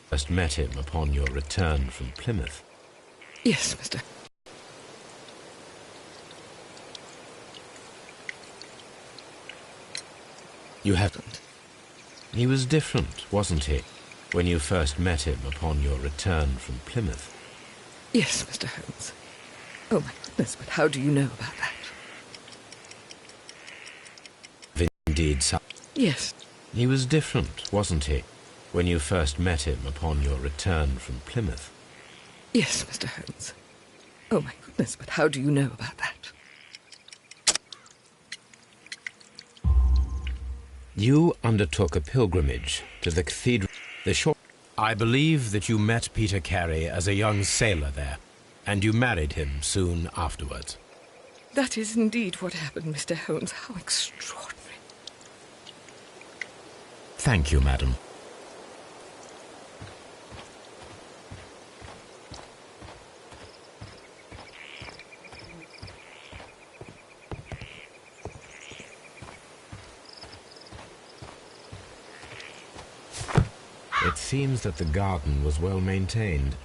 First met him upon your return from Plymouth. Yes, Mr. You haven't. He was different, wasn't he, when you first met him upon your return from Plymouth? Yes, Mr. Holmes. Oh, my goodness, but how do you know about that? Indeed, sir. Yes. He was different, wasn't he, when you first met him upon your return from Plymouth? Yes, Mr. Holmes. Oh, my goodness, but how do you know about that? You undertook a pilgrimage to the cathedral. I believe that you met Peter Carey as a young sailor there, and you married him soon afterwards. That is indeed what happened, Mr. Holmes. How extraordinary. Thank you, madam. It seems that the garden was well maintained.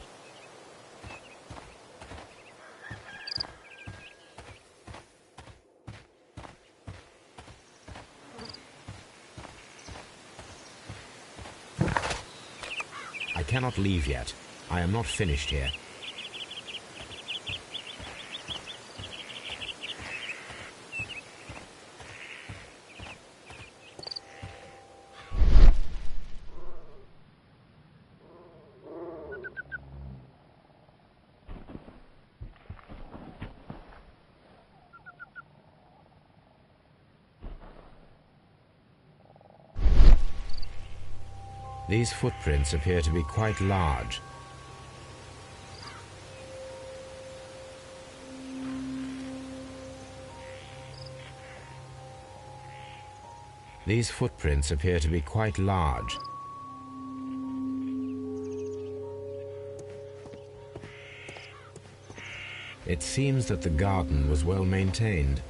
I cannot leave yet. I am not finished here. These footprints appear to be quite large. These footprints appear to be quite large. It seems that the garden was well maintained.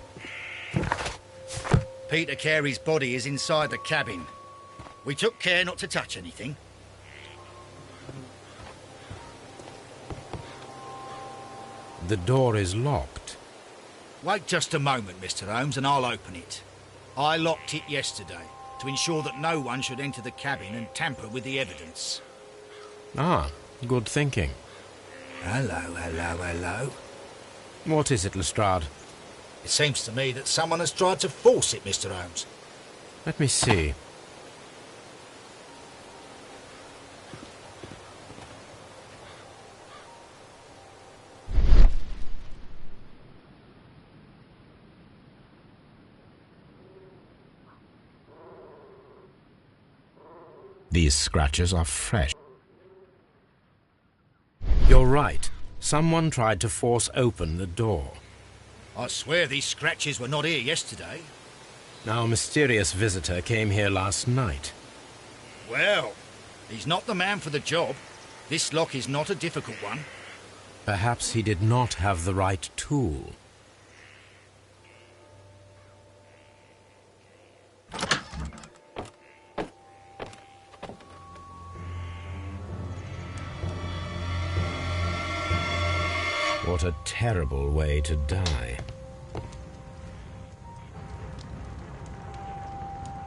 Peter Carey's body is inside the cabin. We took care not to touch anything. The door is locked. Wait just a moment, Mr. Holmes, and I'll open it. I locked it yesterday to ensure that no one should enter the cabin and tamper with the evidence. Ah, good thinking. Hello, hello, hello. What is it, Lestrade? It seems to me that someone has tried to force it, Mr. Holmes. Let me see. These scratches are fresh. You're right. Someone tried to force open the door. I swear these scratches were not here yesterday. Our mysterious visitor came here last night. Well, he's not the man for the job. This lock is not a difficult one. Perhaps he did not have the right tool. What a terrible way to die.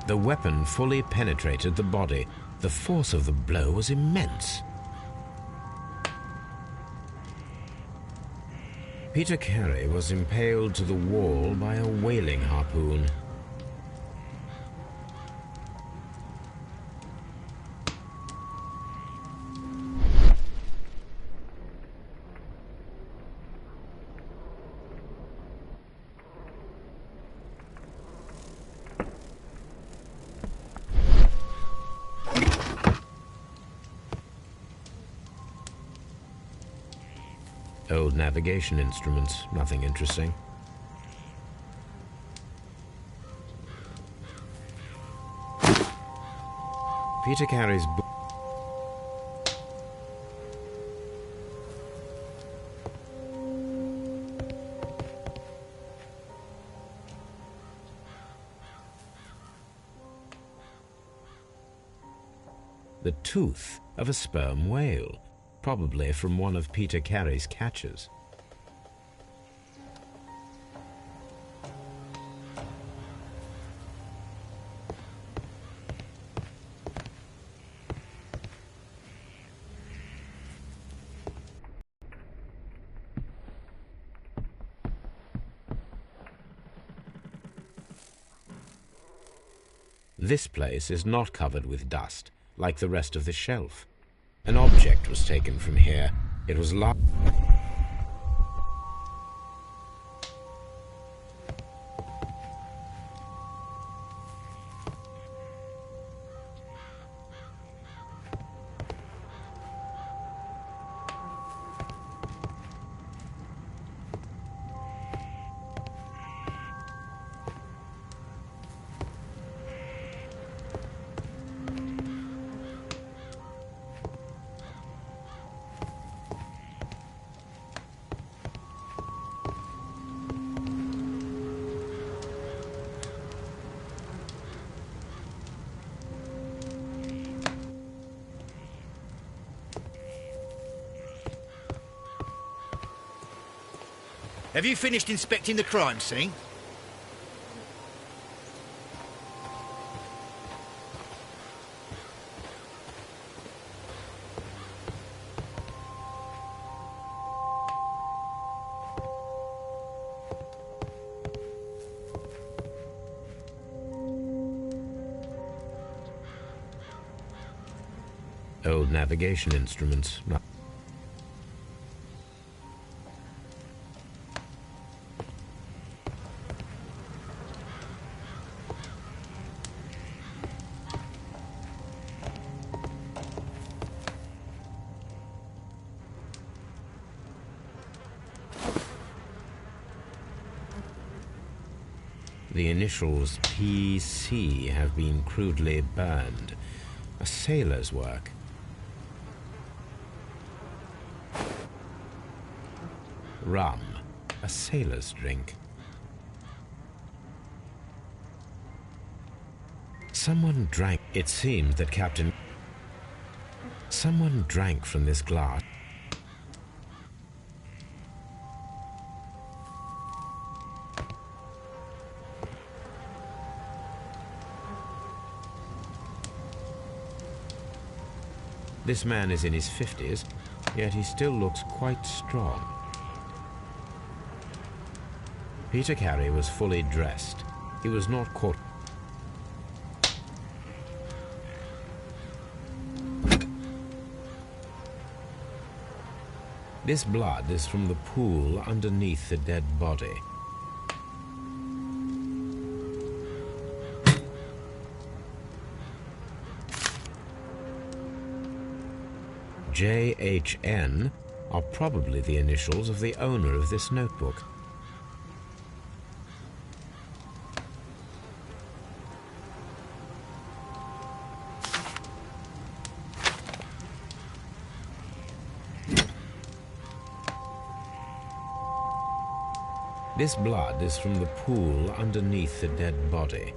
The weapon fully penetrated the body. The force of the blow was immense. Peter Carey was impaled to the wall by a whaling harpoon. Old navigation instruments, nothing interesting. Peter Carey's book. the tooth of a sperm whale, probably from one of Peter Carey's catches. This place is not covered with dust, like the rest of the shelf. An object was taken from here. It was large. Have you finished inspecting the crime scene? Old navigation instruments. The initials PC have been crudely burned. A sailor's work. Rum, a sailor's drink. Someone drank. It seemed that someone drank from this glass. This man is in his 50s, yet he still looks quite strong. Peter Carey was fully dressed. He was not caught. This blood is from the pool underneath the dead body. JHN are probably the initials of the owner of this notebook. This blood is from the pool underneath the dead body.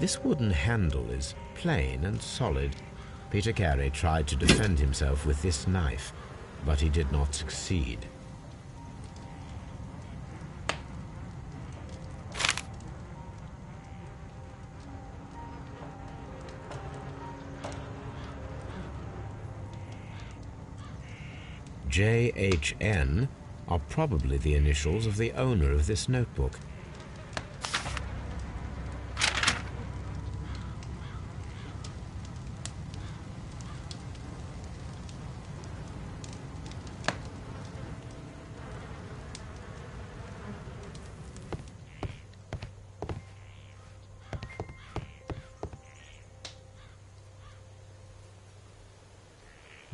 This wooden handle is plain and solid. Peter Carey tried to defend himself with this knife, but he did not succeed. JHN are probably the initials of the owner of this notebook.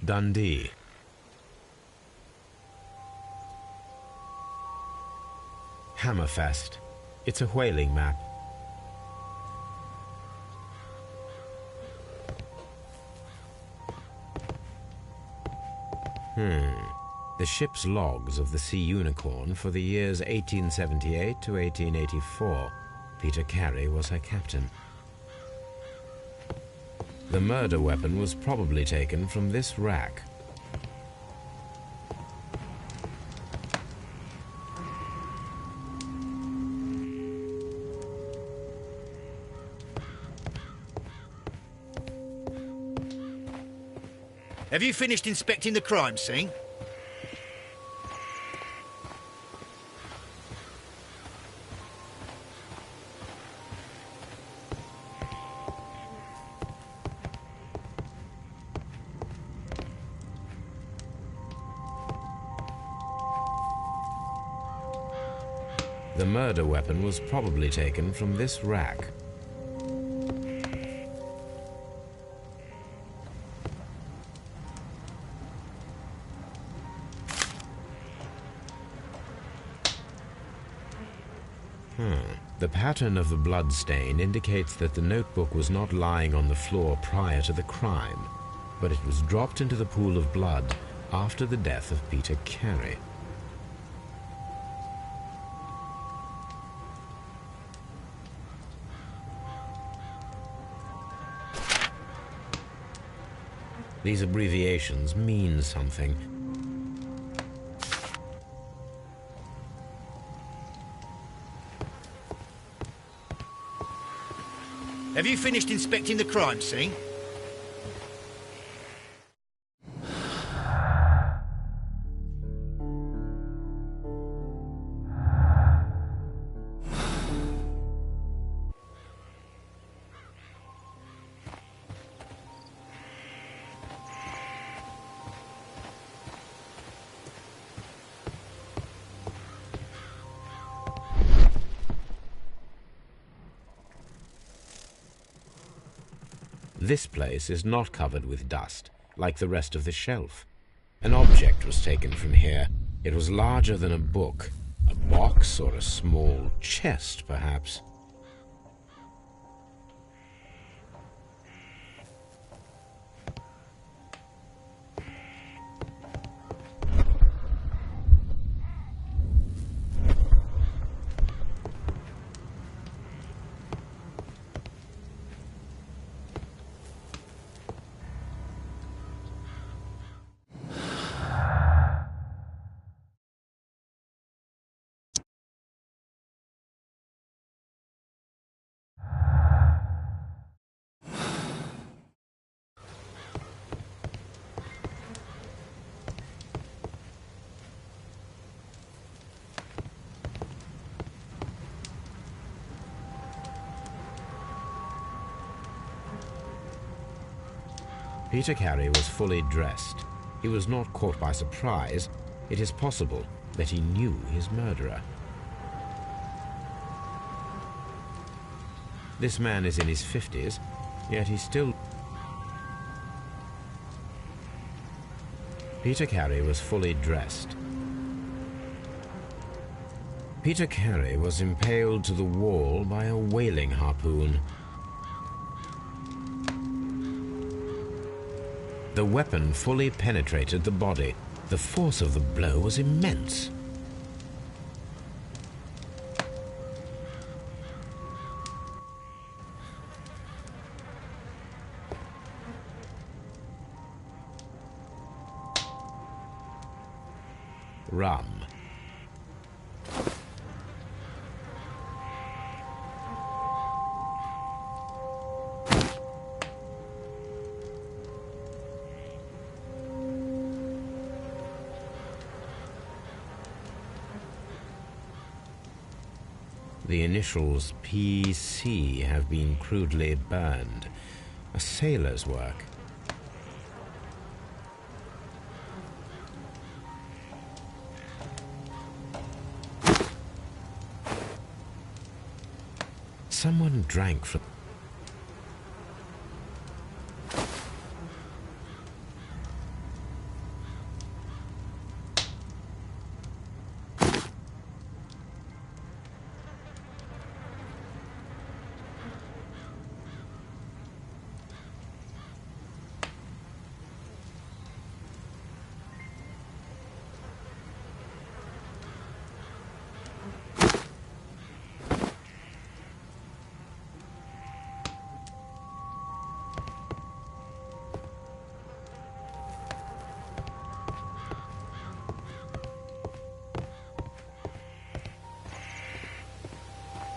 Dundee. Hammerfest. It's a whaling map. The ship's logs of the Sea Unicorn for the years 1878 to 1884. Peter Carey was her captain. The murder weapon was probably taken from this rack. Have you finished inspecting the crime scene? The murder weapon was probably taken from this rack. The pattern of the blood stain indicates that the notebook was not lying on the floor prior to the crime, but it was dropped into the pool of blood after the death of Peter Carey. These abbreviations mean something. Have you finished inspecting the crime scene? This place is not covered with dust, like the rest of the shelf. An object was taken from here. It was larger than a book, a box or a small chest, perhaps. Peter Carey was fully dressed. He was not caught by surprise. It is possible that he knew his murderer. This man is in his 50s, yet he still... Peter Carey was fully dressed. Peter Carey was impaled to the wall by a whaling harpoon. The weapon fully penetrated the body. The force of the blow was immense. Rum. The initials PC have been crudely burned. A sailor's work. Someone drank from...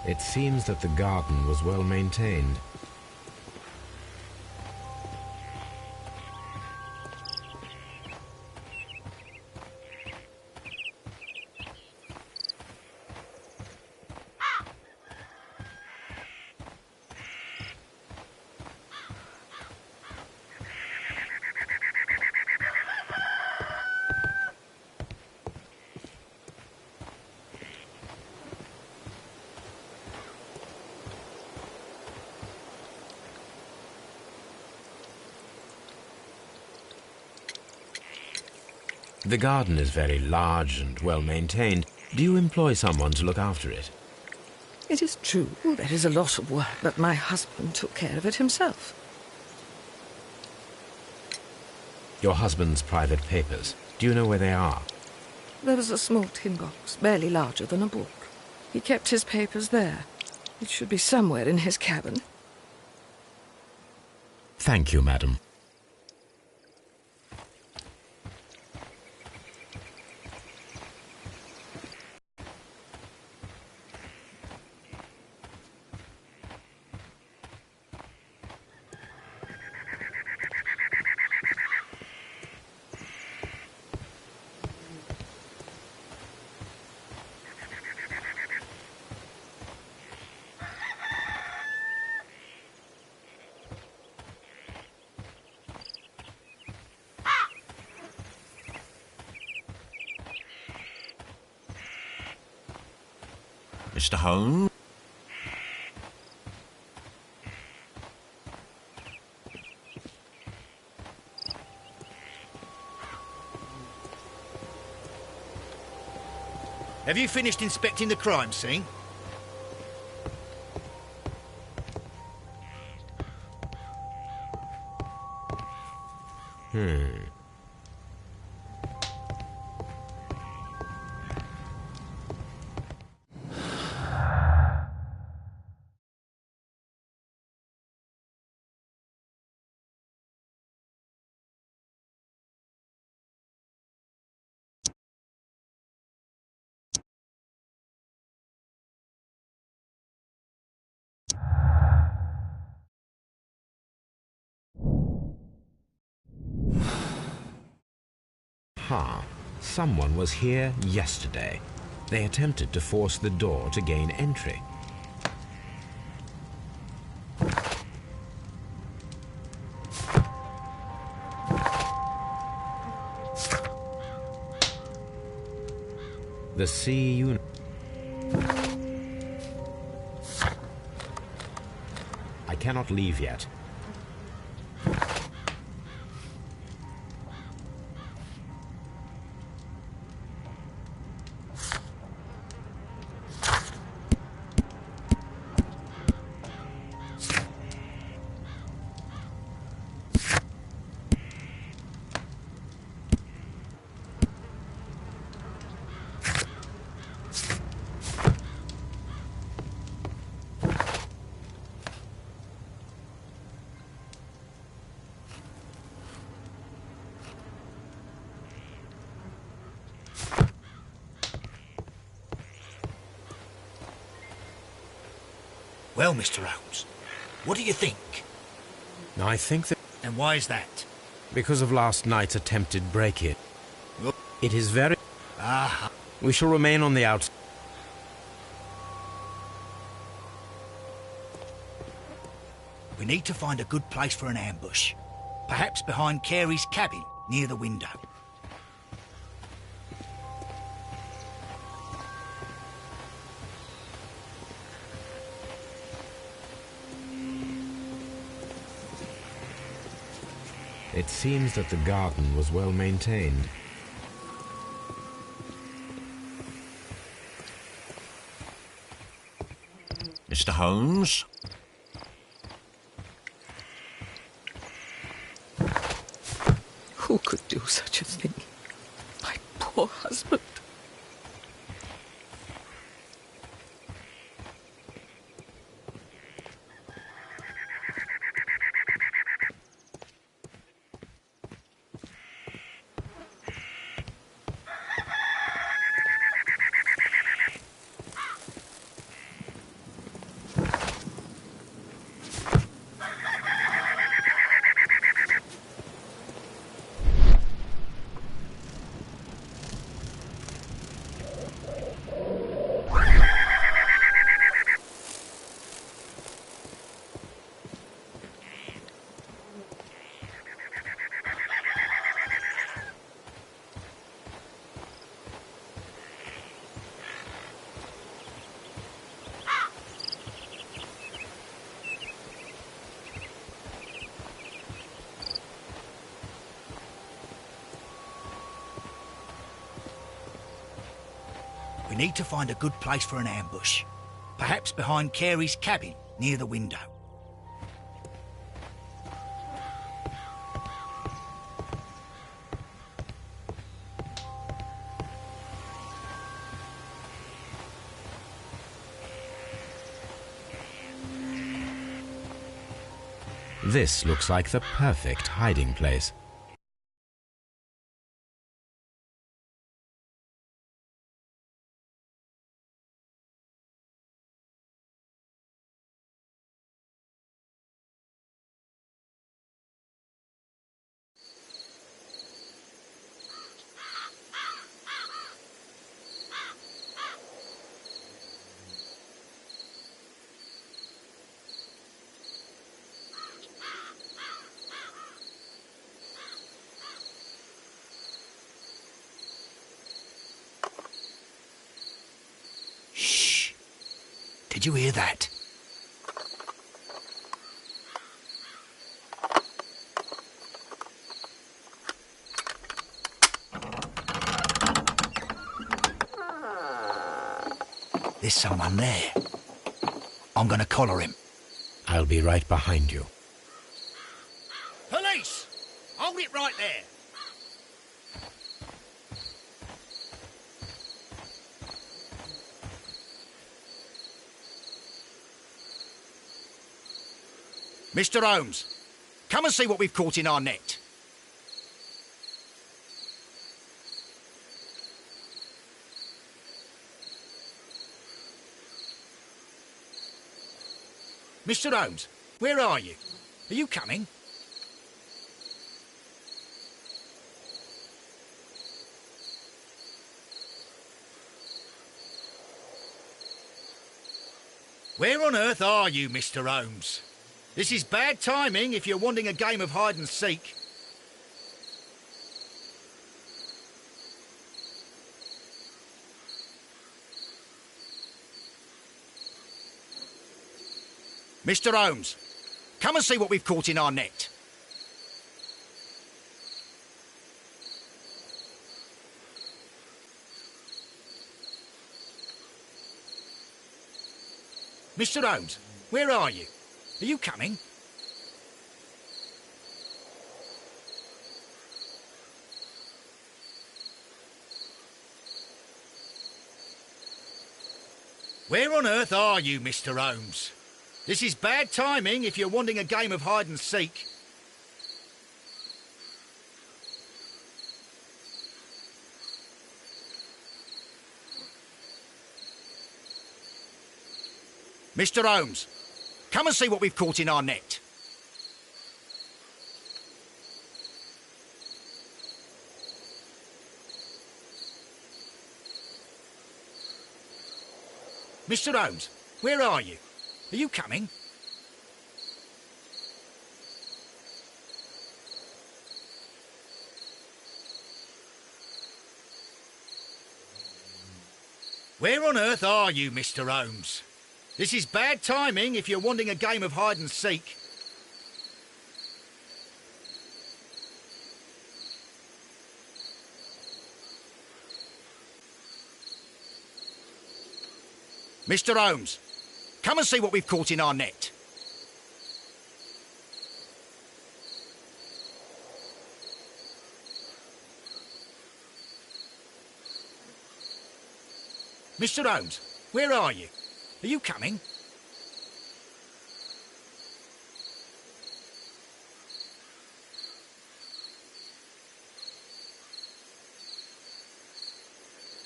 It seems that the garden was well maintained. The garden is very large and well maintained. Do you employ someone to look after it? It is true, there is a lot of work, but my husband took care of it himself. Your husband's private papers, do you know where they are? There was a small tin box, barely larger than a book. He kept his papers there. It should be somewhere in his cabin. Thank you, madam. Mr. Holmes? Have you finished inspecting the crime scene? Someone was here yesterday. They attempted to force the door to gain entry. The sea unit. I cannot leave yet. Well, Mr. Holmes, what do you think? I think that And why is that? because of last night's attempted break-in, Well- it is very... Ah, We shall remain on the outside. we need to find a good place for an ambush. Perhaps behind Carey's cabin, near the window. It seems that the garden was well maintained. Mr. Holmes? Who could do such a thing? My poor husband. We need to find a good place for an ambush. Perhaps behind Carey's cabin, near the window. This looks like the perfect hiding place. Shh! Did you hear that? There's someone there. I'm gonna collar him. I'll be right behind you. Police! Hold it right there. Mr. Holmes, come and see what we've caught in our net. Mr. Holmes, where are you? Are you coming? Where on earth are you, Mr. Holmes? This is bad timing if you're wanting a game of hide and seek. Mr. Holmes, come and see what we've caught in our net. Mr. Holmes, where are you? Are you coming? Where on earth are you, Mr. Holmes? This is bad timing if you're wanting a game of hide and seek. Mr. Holmes, come and see what we've caught in our net. Mr. Holmes, where are you? Are you coming? Where on earth are you, Mr. Holmes? This is bad timing if you're wanting a game of hide and seek. Mr. Holmes, come and see what we've caught in our net. Mr. Holmes, where are you? Are you coming?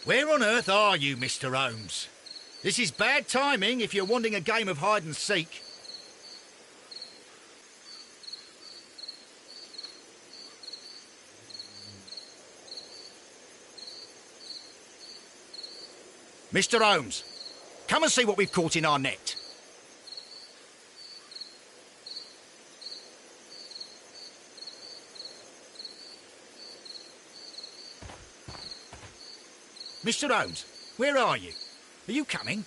Where on earth are you, Mr. Holmes? This is bad timing if you're wanting a game of hide and seek. Mr. Holmes, come and see what we've caught in our net. Mr. Holmes, where are you? Are you coming?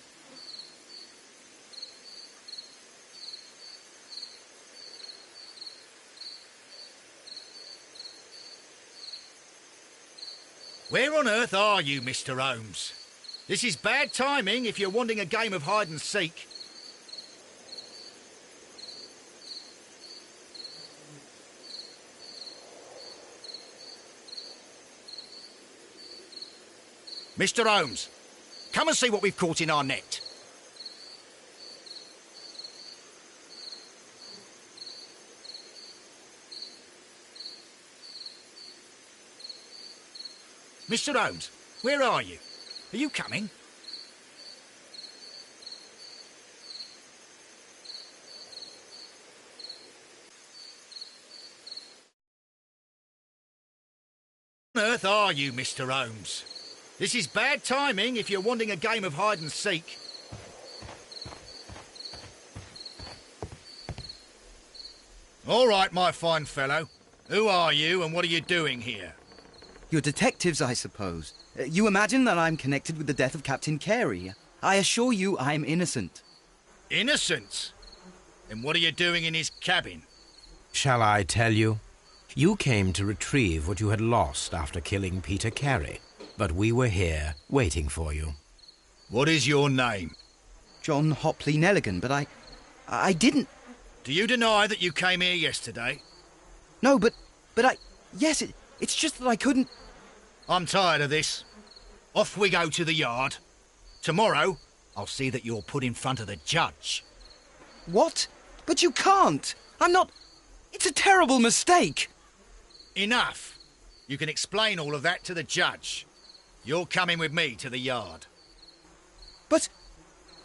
Where on earth are you, Mr. Holmes? This is bad timing if you're wanting a game of hide and seek. Mr. Holmes, come and see what we've caught in our net. Mr. Holmes, where are you? Are you coming? Where on earth are you, Mr. Holmes? This is bad timing if you're wanting a game of hide and seek. All right, my fine fellow. Who are you and what are you doing here? You're detectives, I suppose. You imagine that I'm connected with the death of Captain Carey. I assure you I'm innocent. Innocent? And what are you doing in his cabin? Shall I tell you? You came to retrieve what you had lost after killing Peter Carey, but we were here waiting for you. What is your name? John Hopley Nelligan, but I didn't... Do you deny that you came here yesterday? No, but yes, it's just that I couldn't... I'm tired of this. Off we go to the yard. Tomorrow, I'll see that you're put in front of the judge. What? But you can't! I'm not... It's a terrible mistake! Enough! You can explain all of that to the judge. You're coming with me to the yard. But...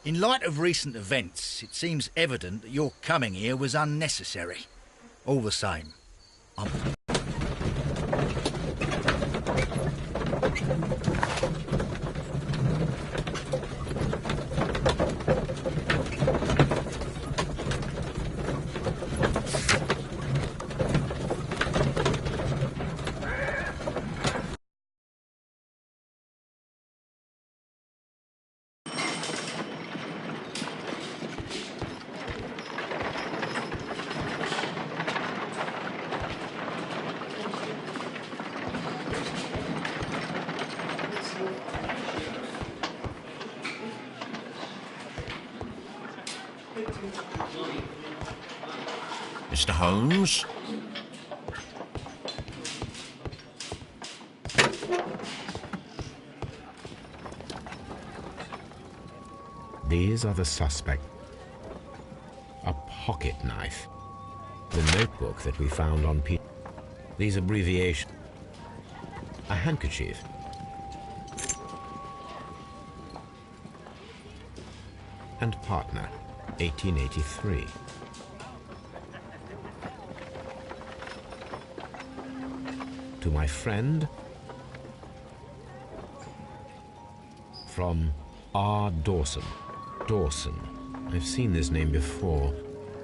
In light of recent events, it seems evident that your coming here was unnecessary. All the same, I'm... Mr. Holmes? These are the suspects. A pocket knife. The notebook that we found on Peter. These abbreviations. A handkerchief. And partner, 1883. To my friend, from R. Dawson. Dawson. I've seen this name before.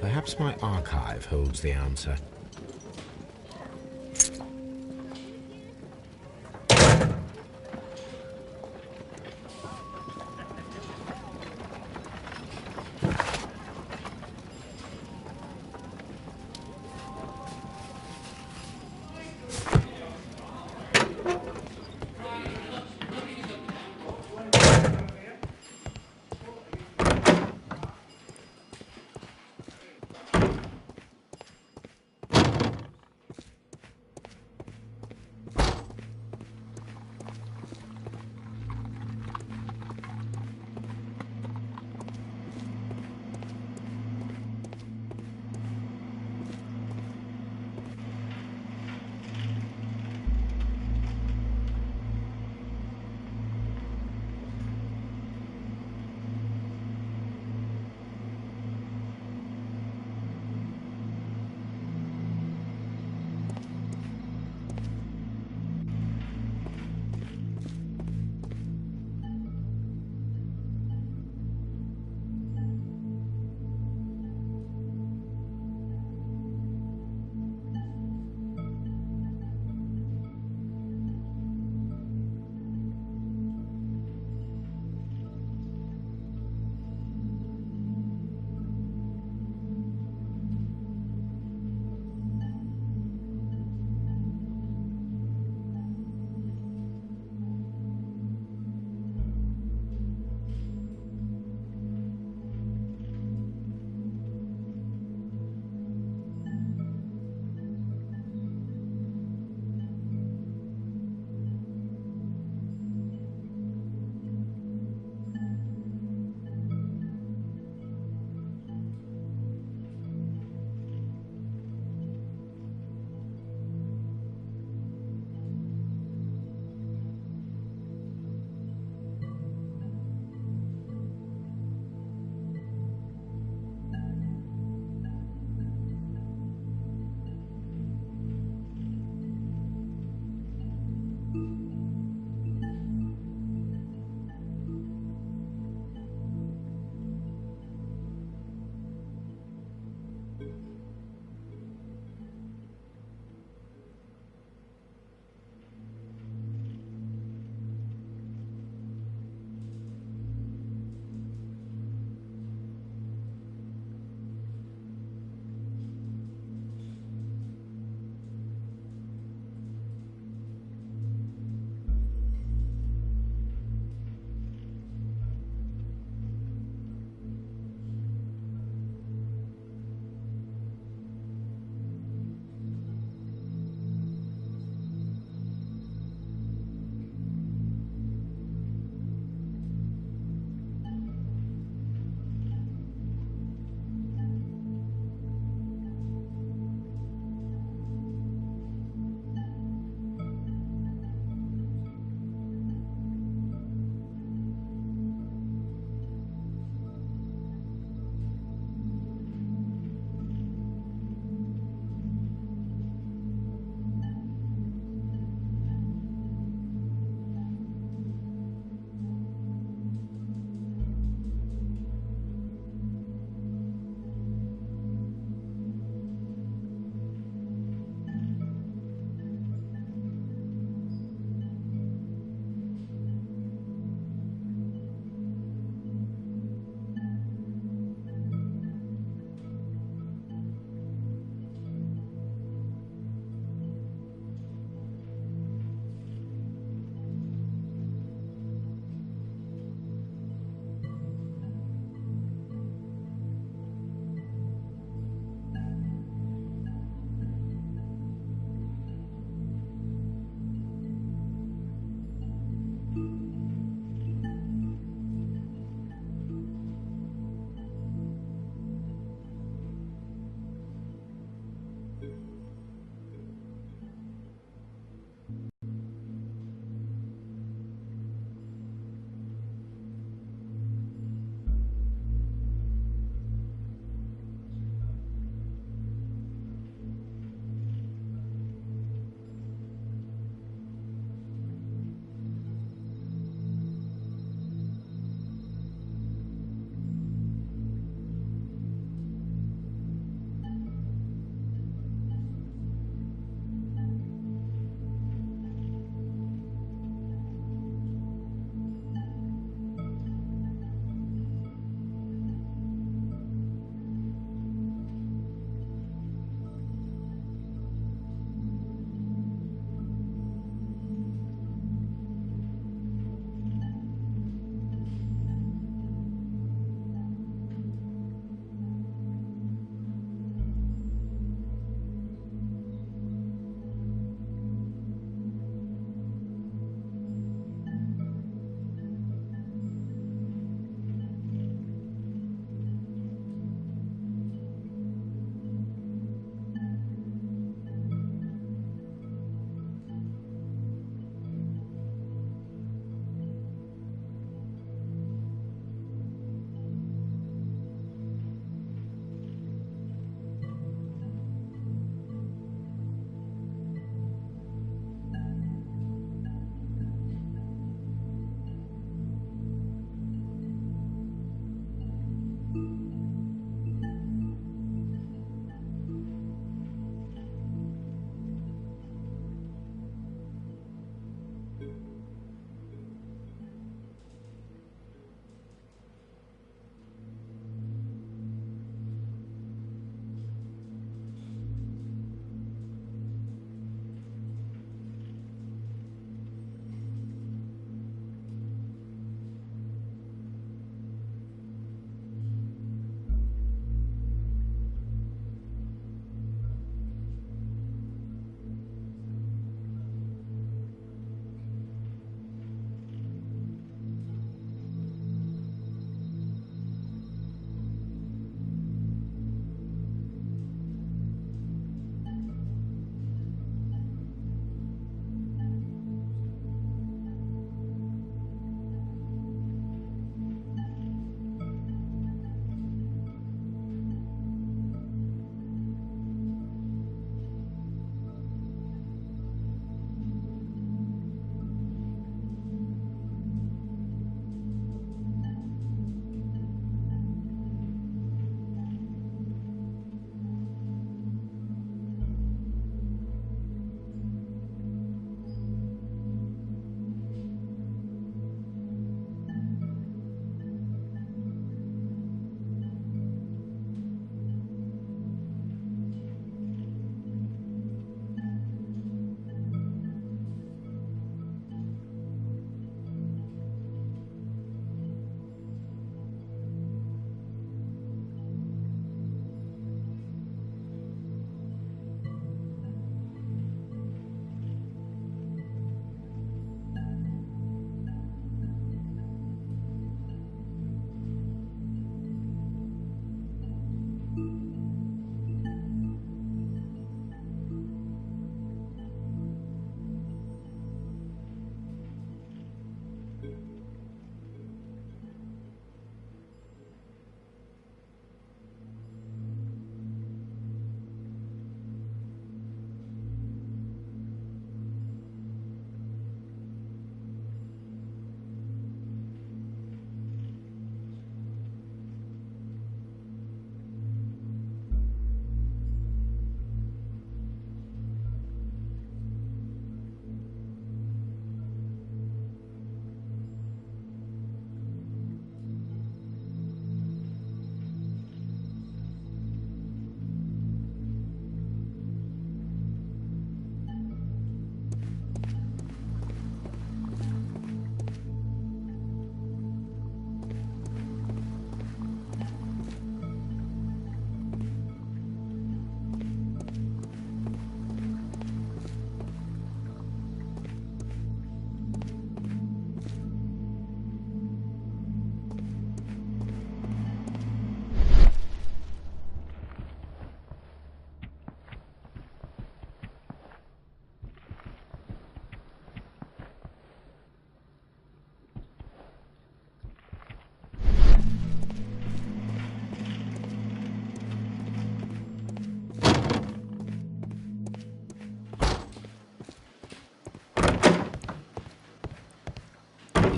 Perhaps my archive holds the answer.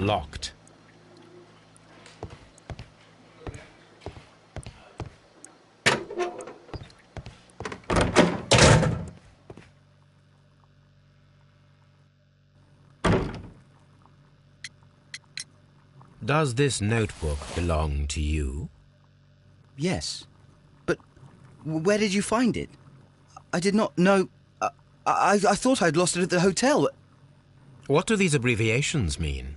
locked. Does this notebook belong to you? Yes. But where did you find it? I did not know... I thought I'd lost it at the hotel. What do these abbreviations mean?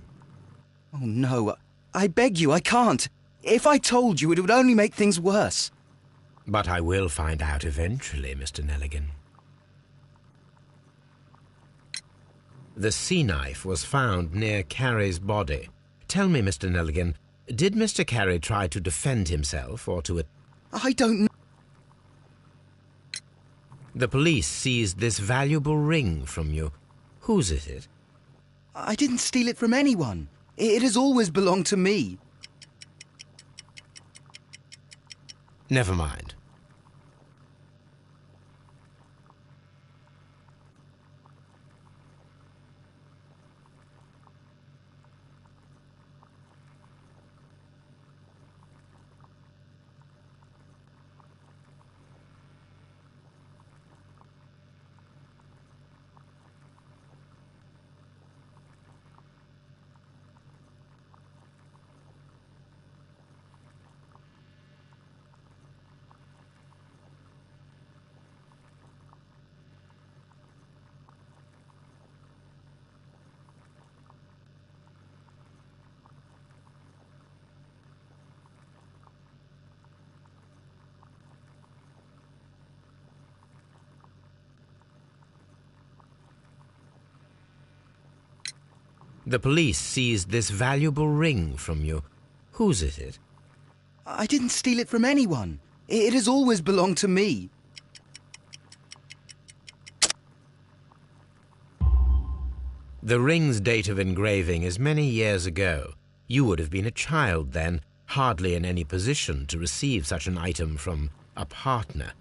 Oh, no. I beg you, I can't. If I told you, it would only make things worse. But I will find out eventually, Mr. Nelligan. The sea knife was found near Carey's body. Tell me, Mr. Nelligan, did Mr. Carey try to defend himself or to... I don't know. The police seized this valuable ring from you. Whose is it? I didn't steal it from anyone. It has always belonged to me. Never mind. The police seized this valuable ring from you. Whose is it? I didn't steal it from anyone. It has always belonged to me. The ring's date of engraving is many years ago. You would have been a child then, hardly in any position to receive such an item from a partner.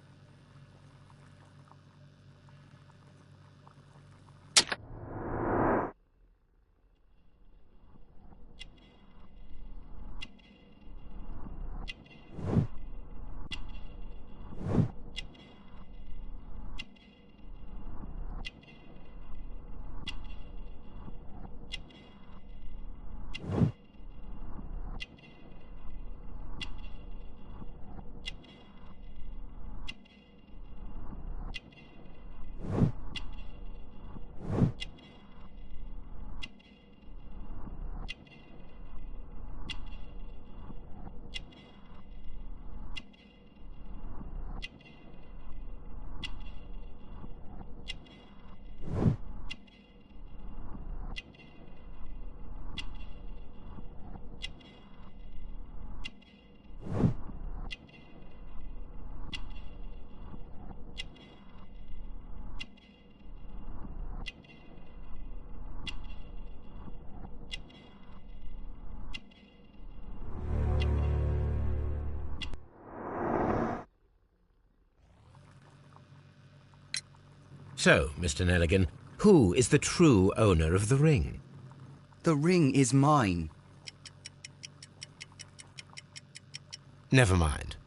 So, Mr. Nelligan, who is the true owner of the ring? The ring is mine. Never mind.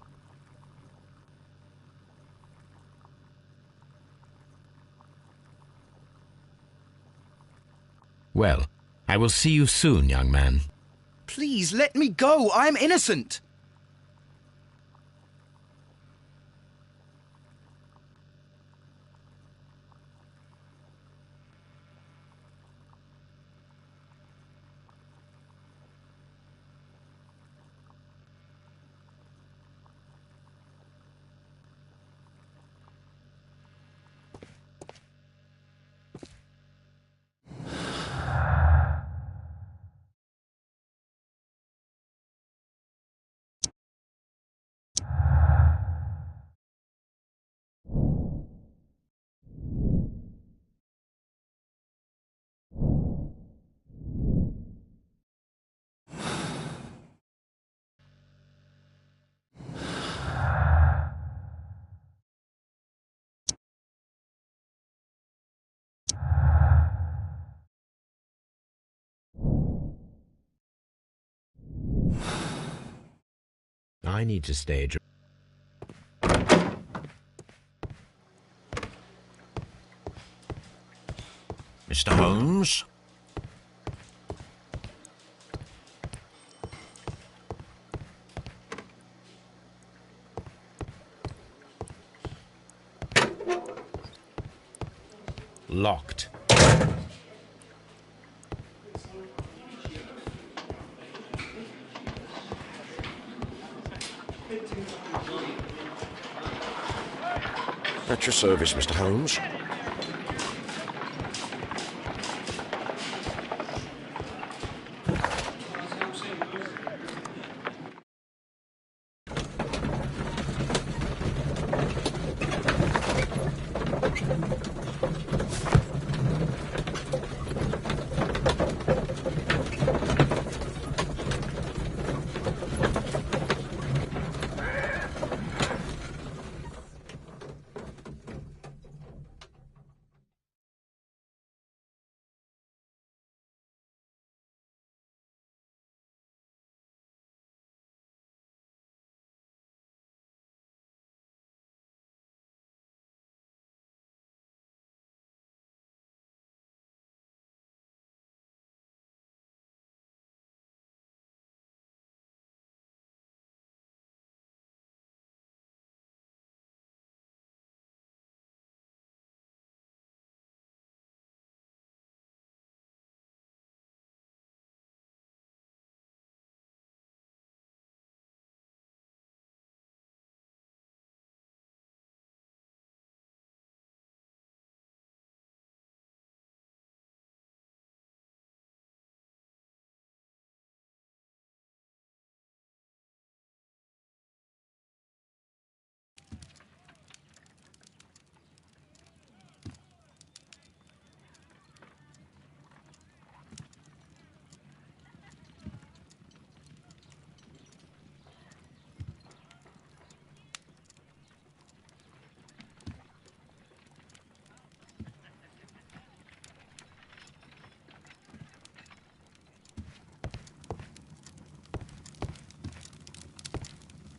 Well, I will see you soon, young man. Please, let me go. I'm innocent. I need to stage. Mr. Holmes? Locked. At your service, Mr. Holmes.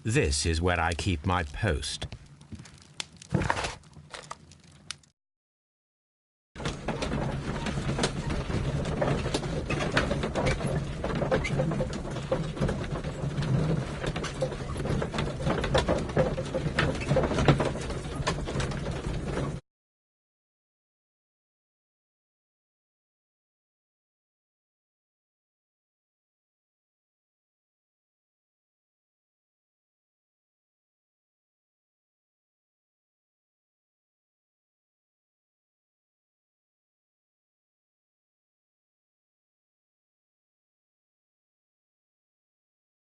This is where I keep my post.